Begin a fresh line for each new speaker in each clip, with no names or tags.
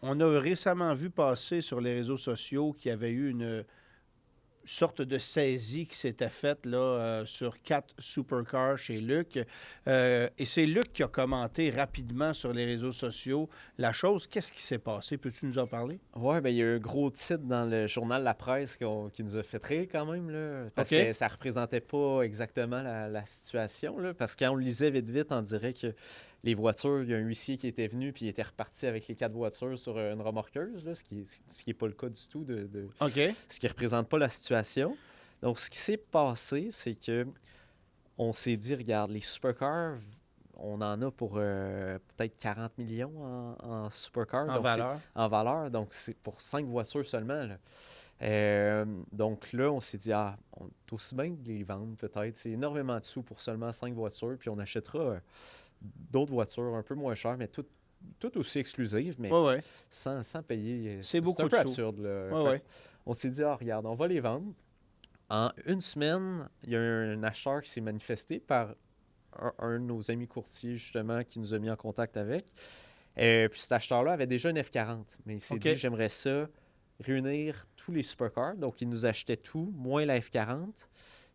On a récemment vu passer sur les réseaux sociaux qu'il y avait eu une sorte de saisie qui s'était faite là, sur 4 supercars chez Luc. Et c'est Luc qui a commenté rapidement sur les réseaux sociaux la chose. Qu'est-ce qui s'est passé? Peux-tu nous en parler?
Ouais, ben il y a un gros titre dans le journal La Presse qui nous a fait rire quand même, là, parce
OK.
que ça représentait pas exactement la situation, là, parce que quand on le lisait vite vite, on dirait que les voitures, il y a un huissier qui était venu puis il était reparti avec les 4 voitures sur une remorqueuse, là, ce qui est pas le cas du tout,
OK.
ce qui représente pas la situation. Donc, ce qui s'est passé, c'est que on s'est dit, regarde, les supercars, on en a pour peut-être 40 millions en supercars,
En
donc c'est
valeur.
en valeur, donc c'est pour 5 voitures seulement, là. Donc là, on s'est dit, on est aussi bien de les vendre peut-être. C'est énormément de sous pour seulement 5 voitures, puis on achètera d'autres voitures un peu moins chères, mais tout aussi exclusives, mais
Oui, oui.
sans payer.
C'est
C'est
beaucoup
un
de
peu
sous.
absurde, là.
Oui,
Fait
oui.
on s'est dit, regarde, on va les vendre. En une semaine, il y a un acheteur qui s'est manifesté par un de nos amis courtiers, justement, qui nous a mis en contact avec. Puis cet acheteur-là avait déjà une F40, mais il s'est dit,
OK.
j'aimerais ça réunir tous les supercars. Donc, il nous achetait tout, moins la F40.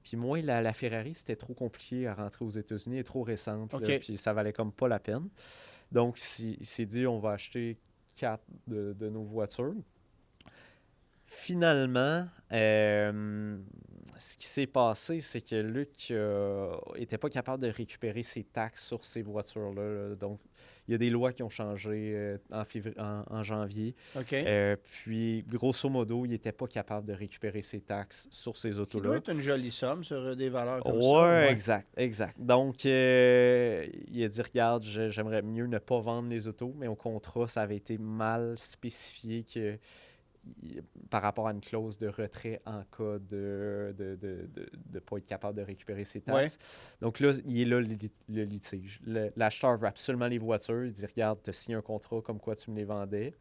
Puis moins la Ferrari, c'était trop compliqué à rentrer aux États-Unis, elle est trop récente, là,
OK.
puis ça valait comme pas la peine. Donc, il s'est dit, on va acheter 4 de nos voitures. Finalement, ce qui s'est passé, c'est que Luc était pas capable de récupérer ses taxes sur ces voitures-là. Donc, il y a des lois qui ont changé en janvier.
OK.
Puis, grosso modo, il n'était pas capable de récupérer ses taxes sur ces
Qui doit
autos-là.
être une jolie somme sur des valeurs comme ça.
Ouais,
Ouais.
exact, exact. Donc, il a dit, regarde, j'aimerais mieux ne pas vendre les autos, mais au contrat, ça avait été mal spécifié que par rapport à une clause de retrait en cas de pas être capable de récupérer ses
Ouais.
taxes. Donc là, il est là le litige. L'acheteur veut absolument les voitures. Il dit, regarde, tu as signé un contrat comme quoi tu me les vendais.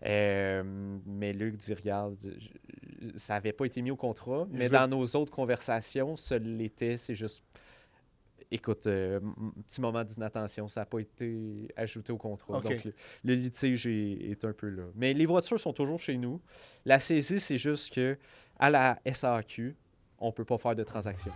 Mais Luc dit, regarde, ça n'avait pas été mis au contrat,
Je
mais
veux.
dans nos autres conversations, ça l'était. C'est juste, écoute, petit moment d'inattention, ça n'a pas été ajouté au contrat.
OK.
Donc, le litige est un peu là. Mais les voitures sont toujours chez nous. La saisie, c'est juste que à la SAQ, on ne peut pas faire de transaction.